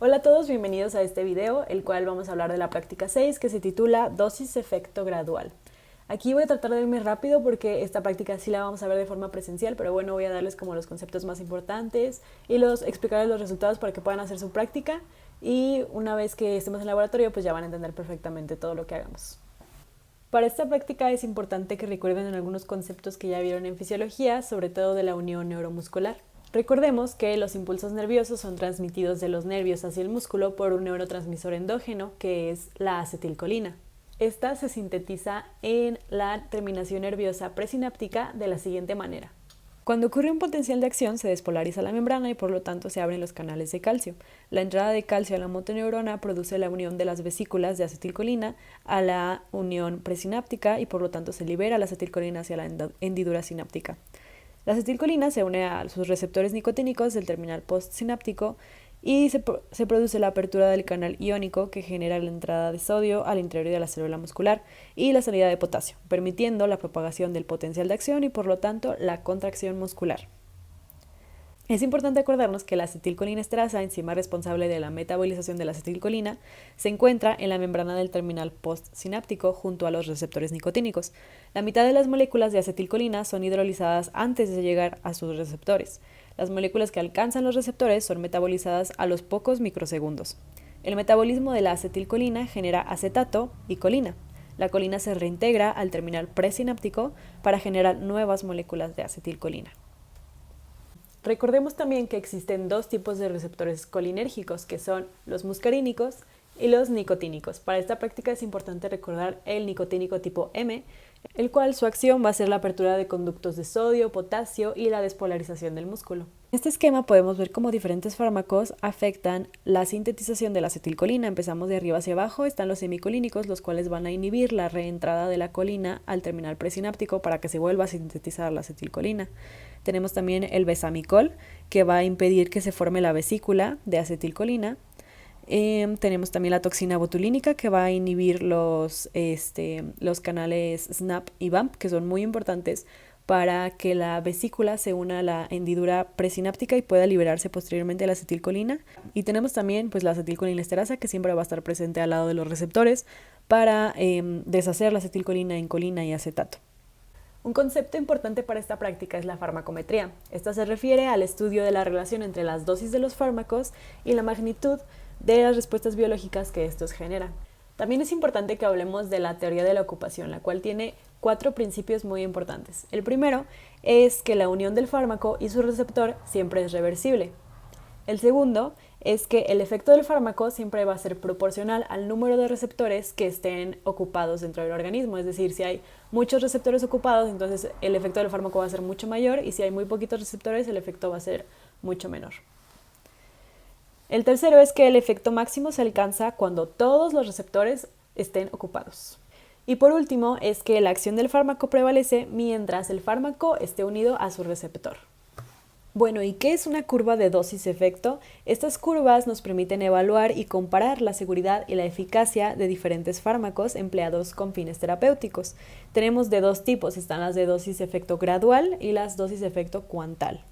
Hola a todos, bienvenidos a este video, el cual vamos a hablar de la práctica 6 que se titula Dosis-efecto gradual. Aquí voy a tratar de irme rápido porque esta práctica sí la vamos a ver de forma presencial, pero bueno, voy a darles como los conceptos más importantes y explicarles los resultados para que puedan hacer su práctica y una vez que estemos en el laboratorio pues ya van a entender perfectamente todo lo que hagamos. Para esta práctica es importante que recuerden algunos conceptos que ya vieron en fisiología, sobre todo de la unión neuromuscular. Recordemos que los impulsos nerviosos son transmitidos de los nervios hacia el músculo por un neurotransmisor endógeno que es la acetilcolina. Esta se sintetiza en la terminación nerviosa presináptica de la siguiente manera. Cuando ocurre un potencial de acción se despolariza la membrana y por lo tanto se abren los canales de calcio. La entrada de calcio a la motoneurona produce la unión de las vesículas de acetilcolina a la unión presináptica y por lo tanto se libera la acetilcolina hacia la hendidura sináptica. La acetilcolina se une a sus receptores nicotínicos del terminal postsináptico y se produce la apertura del canal iónico que genera la entrada de sodio al interior de la célula muscular y la salida de potasio, permitiendo la propagación del potencial de acción y por lo tanto la contracción muscular. Es importante acordarnos que la acetilcolinesterasa, enzima responsable de la metabolización de la acetilcolina, se encuentra en la membrana del terminal postsináptico junto a los receptores nicotínicos. La mitad de las moléculas de acetilcolina son hidrolizadas antes de llegar a sus receptores. Las moléculas que alcanzan los receptores son metabolizadas a los pocos microsegundos. El metabolismo de la acetilcolina genera acetato y colina. La colina se reintegra al terminal presináptico para generar nuevas moléculas de acetilcolina. Recordemos también que existen dos tipos de receptores colinérgicos, que son los muscarínicos y los nicotínicos. Para esta práctica es importante recordar el nicotínico tipo M, el cual su acción va a ser la apertura de conductos de sodio, potasio y la despolarización del músculo. En este esquema podemos ver cómo diferentes fármacos afectan la sintetización de la acetilcolina. Empezamos de arriba hacia abajo, están los semicolínicos, los cuales van a inhibir la reentrada de la colina al terminal presináptico para que se vuelva a sintetizar la acetilcolina. Tenemos también el besamicol, que va a impedir que se forme la vesícula de acetilcolina. Tenemos también la toxina botulínica, que va a inhibir los canales SNAP y BAMP, que son muy importantes para que la vesícula se una a la hendidura presináptica y pueda liberarse posteriormente la acetilcolina. Y tenemos también pues, la acetilcolinesterasa, que siempre va a estar presente al lado de los receptores para deshacer la acetilcolina en colina y acetato. Un concepto importante para esta práctica es la farmacometría. Esta se refiere al estudio de la relación entre las dosis de los fármacos y la magnitud de las respuestas biológicas que estos generan. También es importante que hablemos de la teoría de la ocupación, la cual tiene 4 principios muy importantes. El primero es que la unión del fármaco y su receptor siempre es reversible. El segundo es que el efecto del fármaco siempre va a ser proporcional al número de receptores que estén ocupados dentro del organismo. Es decir, si hay muchos receptores ocupados, entonces el efecto del fármaco va a ser mucho mayor y si hay muy poquitos receptores, el efecto va a ser mucho menor. El tercero es que el efecto máximo se alcanza cuando todos los receptores estén ocupados. Y por último es que la acción del fármaco prevalece mientras el fármaco esté unido a su receptor. Bueno, ¿y qué es una curva de dosis-efecto? Estas curvas nos permiten evaluar y comparar la seguridad y la eficacia de diferentes fármacos empleados con fines terapéuticos. Tenemos de dos tipos, están las de dosis-efecto gradual y las dosis-efecto cuantal.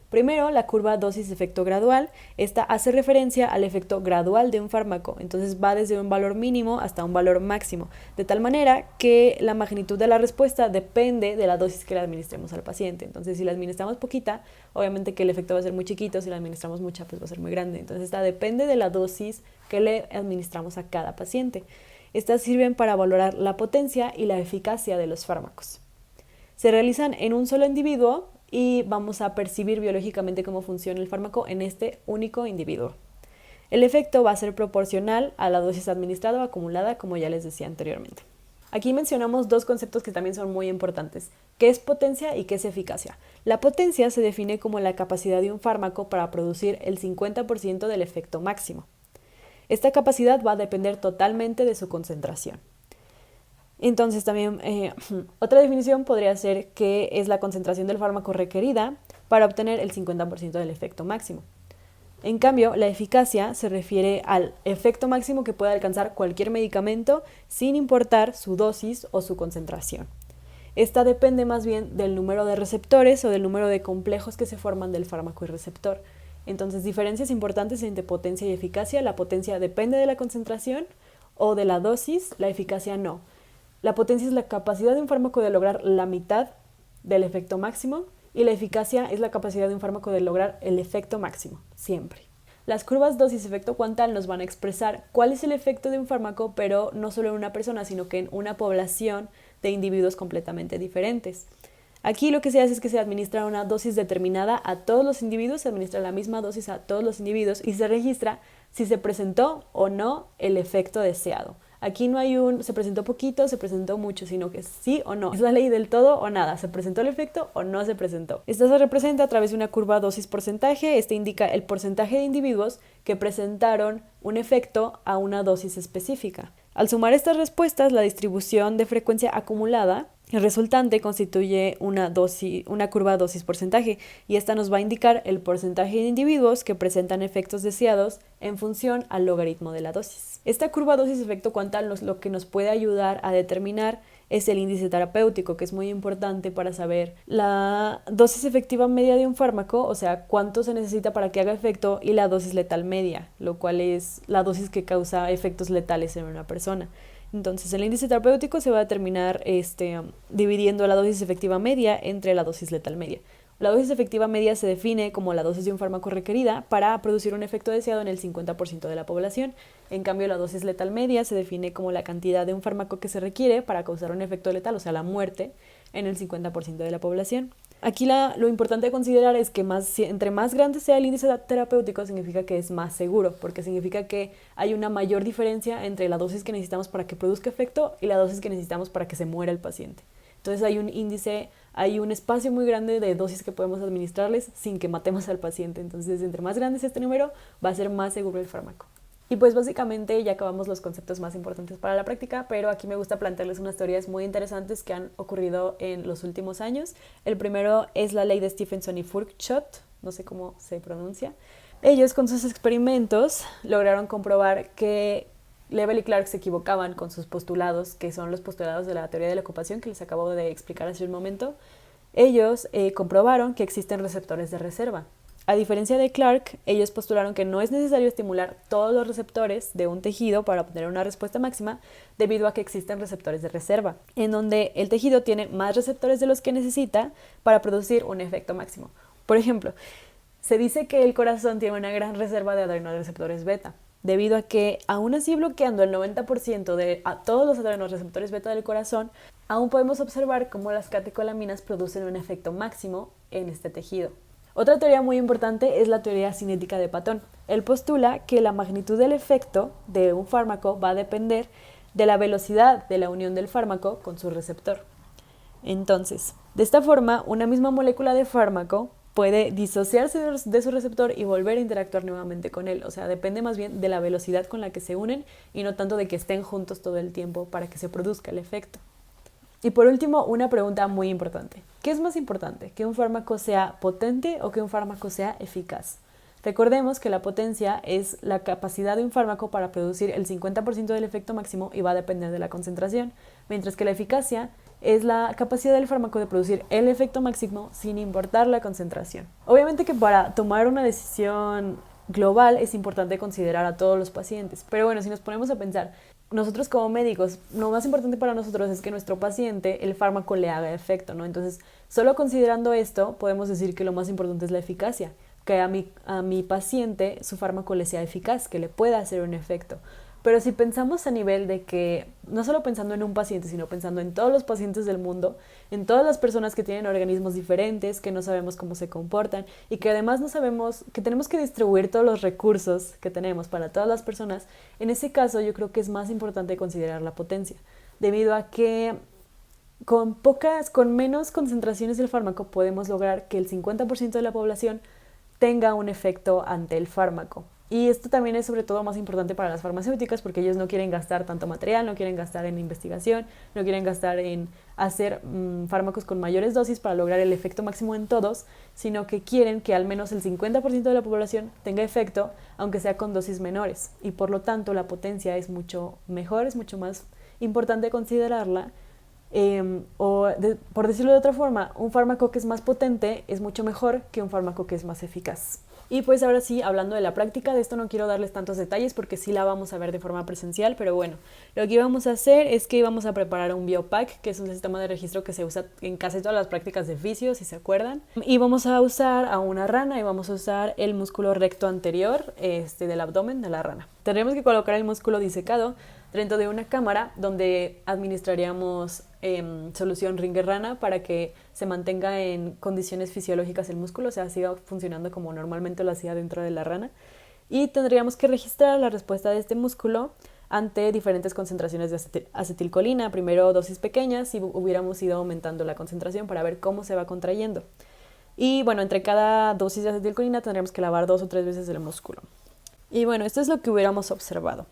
Primero, la curva dosis-efecto gradual. Esta hace referencia al efecto gradual de un fármaco, entonces va desde un valor mínimo hasta un valor máximo, de tal manera que la magnitud de la respuesta depende de la dosis que le administremos al paciente. Entonces, si le administramos poquita, obviamente que el efecto va a ser muy chiquito, si le administramos mucha, pues va a ser muy grande. Entonces, esta depende de la dosis que le administramos a cada paciente. Estas sirven para valorar la potencia y la eficacia de los fármacos. Se realizan en un solo individuo y vamos a percibir biológicamente cómo funciona el fármaco en este único individuo. El efecto va a ser proporcional a la dosis administrada o acumulada, como ya les decía anteriormente. Aquí mencionamos dos conceptos que también son muy importantes, qué es potencia y qué es eficacia. La potencia se define como la capacidad de un fármaco para producir el 50% del efecto máximo. Esta capacidad va a depender totalmente de su concentración. Entonces también otra definición podría ser que es la concentración del fármaco requerida para obtener el 50% del efecto máximo. En cambio, la eficacia se refiere al efecto máximo que puede alcanzar cualquier medicamento sin importar su dosis o su concentración. Esta depende más bien del número de receptores o del número de complejos que se forman del fármaco y receptor. Entonces, diferencias importantes entre potencia y eficacia. La potencia depende de la concentración o de la dosis, la eficacia no. La potencia es la capacidad de un fármaco de lograr la mitad del efecto máximo y la eficacia es la capacidad de un fármaco de lograr el efecto máximo, siempre. Las curvas dosis-efecto cuantal nos van a expresar cuál es el efecto de un fármaco, pero no solo en una persona, sino que en una población de individuos completamente diferentes. Aquí lo que se hace es que se administra una dosis determinada a todos los individuos, se administra la misma dosis a todos los individuos y se registra si se presentó o no el efecto deseado. Aquí no hay se presentó poquito, se presentó mucho, sino que sí o no. Es la ley del todo o nada. ¿Se presentó el efecto o no se presentó? Esto se representa a través de una curva dosis-porcentaje. Este indica el porcentaje de individuos que presentaron un efecto a una dosis específica. Al sumar estas respuestas, la distribución de frecuencia acumulada resultante constituye una curva dosis-porcentaje y esta nos va a indicar el porcentaje de individuos que presentan efectos deseados en función al logaritmo de la dosis. Esta curva dosis-efecto cuantal lo que nos puede ayudar a determinar es el índice terapéutico, que es muy importante para saber la dosis efectiva media de un fármaco, o sea, cuánto se necesita para que haga efecto, y la dosis letal media, lo cual es la dosis que causa efectos letales en una persona. Entonces, el índice terapéutico se va a determinar dividiendo la dosis efectiva media entre la dosis letal media. La dosis efectiva media se define como la dosis de un fármaco requerida para producir un efecto deseado en el 50% de la población. En cambio, la dosis letal media se define como la cantidad de un fármaco que se requiere para causar un efecto letal, o sea, la muerte, en el 50% de la población. Aquí lo importante de considerar es que entre más grande sea el índice terapéutico significa que es más seguro, porque significa que hay una mayor diferencia entre la dosis que necesitamos para que produzca efecto y la dosis que necesitamos para que se muera el paciente. Entonces hay un espacio muy grande de dosis que podemos administrarles sin que matemos al paciente. Entonces, entre más grande sea este número, va a ser más seguro el fármaco. Y pues básicamente ya acabamos los conceptos más importantes para la práctica, pero aquí me gusta plantearles unas teorías muy interesantes que han ocurrido en los últimos años. El primero es la ley de Stephenson y Fourchot, no sé cómo se pronuncia. Ellos con sus experimentos lograron comprobar que Lebel y Clark se equivocaban con sus postulados, que son los postulados de la teoría de la ocupación que les acabo de explicar hace un momento. Ellos comprobaron que existen receptores de reserva. A diferencia de Clark, ellos postularon que no es necesario estimular todos los receptores de un tejido para obtener una respuesta máxima, debido a que existen receptores de reserva, en donde el tejido tiene más receptores de los que necesita para producir un efecto máximo. Por ejemplo, se dice que el corazón tiene una gran reserva de adrenoreceptores beta, debido a que, aún así bloqueando el 90% de todos los adrenoreceptores beta del corazón, aún podemos observar cómo las catecolaminas producen un efecto máximo en este tejido. Otra teoría muy importante es la teoría cinética de Patton. Él postula que la magnitud del efecto de un fármaco va a depender de la velocidad de la unión del fármaco con su receptor. Entonces, de esta forma, una misma molécula de fármaco puede disociarse de su receptor y volver a interactuar nuevamente con él. O sea, depende más bien de la velocidad con la que se unen y no tanto de que estén juntos todo el tiempo para que se produzca el efecto. Y por último, una pregunta muy importante. ¿Qué es más importante? ¿Que un fármaco sea potente o que un fármaco sea eficaz? Recordemos que la potencia es la capacidad de un fármaco para producir el 50% del efecto máximo y va a depender de la concentración, mientras que la eficacia es la capacidad del fármaco de producir el efecto máximo sin importar la concentración. Obviamente que para tomar una decisión global es importante considerar a todos los pacientes, pero bueno, si nos ponemos a pensar, nosotros como médicos, lo más importante para nosotros es que nuestro paciente, el fármaco le haga efecto, ¿no? Entonces, solo considerando esto, podemos decir que lo más importante es la eficacia, que a mi paciente su fármaco le sea eficaz, que le pueda hacer un efecto. Pero si pensamos a nivel de que, no solo pensando en un paciente, sino pensando en todos los pacientes del mundo, en todas las personas que tienen organismos diferentes, que no sabemos cómo se comportan y que además no sabemos, que tenemos que distribuir todos los recursos que tenemos para todas las personas, en ese caso yo creo que es más importante considerar la potencia, debido a que con menos concentraciones del fármaco podemos lograr que el 50% de la población tenga un efecto ante el fármaco. Y esto también es sobre todo más importante para las farmacéuticas porque ellos no quieren gastar tanto material, no quieren gastar en investigación, no quieren gastar en hacer fármacos con mayores dosis para lograr el efecto máximo en todos, sino que quieren que al menos el 50% de la población tenga efecto, aunque sea con dosis menores. Y por lo tanto la potencia es mucho mejor, es mucho más importante considerarla. Por decirlo de otra forma, un fármaco que es más potente es mucho mejor que un fármaco que es más eficaz. Y pues ahora sí, hablando de la práctica, de esto no quiero darles tantos detalles porque sí la vamos a ver de forma presencial, pero bueno, lo que íbamos a hacer es que íbamos a preparar un biopack, que es un sistema de registro que se usa en casi todas las prácticas de fisio, si se acuerdan. Y vamos a usar a una rana y vamos a usar el músculo recto anterior del abdomen de la rana. Tendremos que colocar el músculo disecado dentro de una cámara donde administraríamos solución Ringer Rana para que se mantenga en condiciones fisiológicas el músculo, o sea, siga funcionando como normalmente lo hacía dentro de la rana. Y tendríamos que registrar la respuesta de este músculo ante diferentes concentraciones de acetilcolina, primero dosis pequeñas y hubiéramos ido aumentando la concentración para ver cómo se va contrayendo. Y bueno, entre cada dosis de acetilcolina tendríamos que lavar 2 o 3 veces el músculo. Y bueno, esto es lo que hubiéramos observado.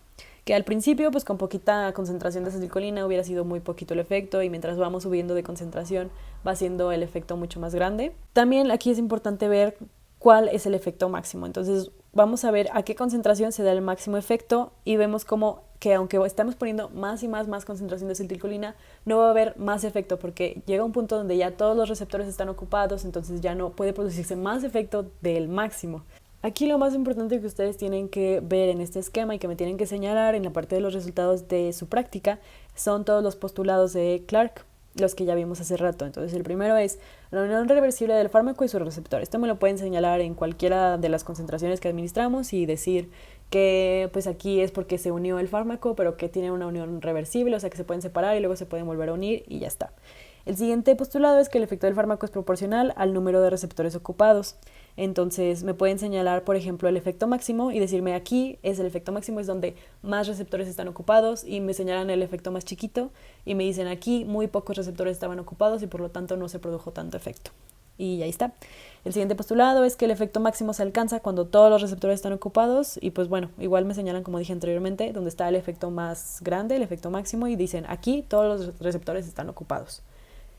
Que al principio, pues con poquita concentración de acetilcolina hubiera sido muy poquito el efecto y mientras vamos subiendo de concentración va siendo el efecto mucho más grande. También aquí es importante ver cuál es el efecto máximo. Entonces vamos a ver a qué concentración se da el máximo efecto y vemos como que aunque estamos poniendo más y más concentración de acetilcolina, no va a haber más efecto porque llega un punto donde ya todos los receptores están ocupados, entonces ya no puede producirse más efecto del máximo. Aquí lo más importante que ustedes tienen que ver en este esquema y que me tienen que señalar en la parte de los resultados de su práctica son todos los postulados de Clark, los que ya vimos hace rato. Entonces el primero es la unión reversible del fármaco y su receptor. Esto me lo pueden señalar en cualquiera de las concentraciones que administramos y decir que pues aquí es porque se unió el fármaco, pero que tiene una unión reversible, o sea que se pueden separar y luego se pueden volver a unir y ya está. El siguiente postulado es que el efecto del fármaco es proporcional al número de receptores ocupados. Entonces me pueden señalar, por ejemplo, el efecto máximo y decirme aquí es el efecto máximo, es donde más receptores están ocupados y me señalan el efecto más chiquito y me dicen aquí muy pocos receptores estaban ocupados y por lo tanto no se produjo tanto efecto. Y ahí está. El siguiente postulado es que el efecto máximo se alcanza cuando todos los receptores están ocupados y pues bueno, igual me señalan como dije anteriormente, donde está el efecto más grande, el efecto máximo y dicen aquí todos los receptores están ocupados.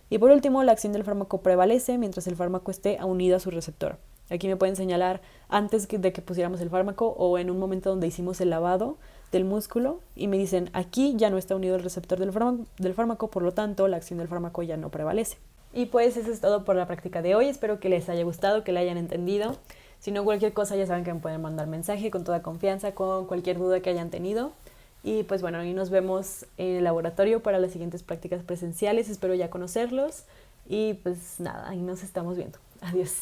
Y por último, la acción del fármaco prevalece mientras el fármaco esté unido a su receptor. Aquí me pueden señalar antes de que pusiéramos el fármaco o en un momento donde hicimos el lavado del músculo y me dicen aquí ya no está unido el receptor del fármaco, por lo tanto la acción del fármaco ya no prevalece. Y pues eso es todo por la práctica de hoy, espero que les haya gustado, que la hayan entendido. Si no, cualquier cosa ya saben que me pueden mandar mensaje con toda confianza, con cualquier duda que hayan tenido. Y pues bueno, ahí nos vemos en el laboratorio para las siguientes prácticas presenciales, espero ya conocerlos y pues nada, ahí nos estamos viendo. Adiós.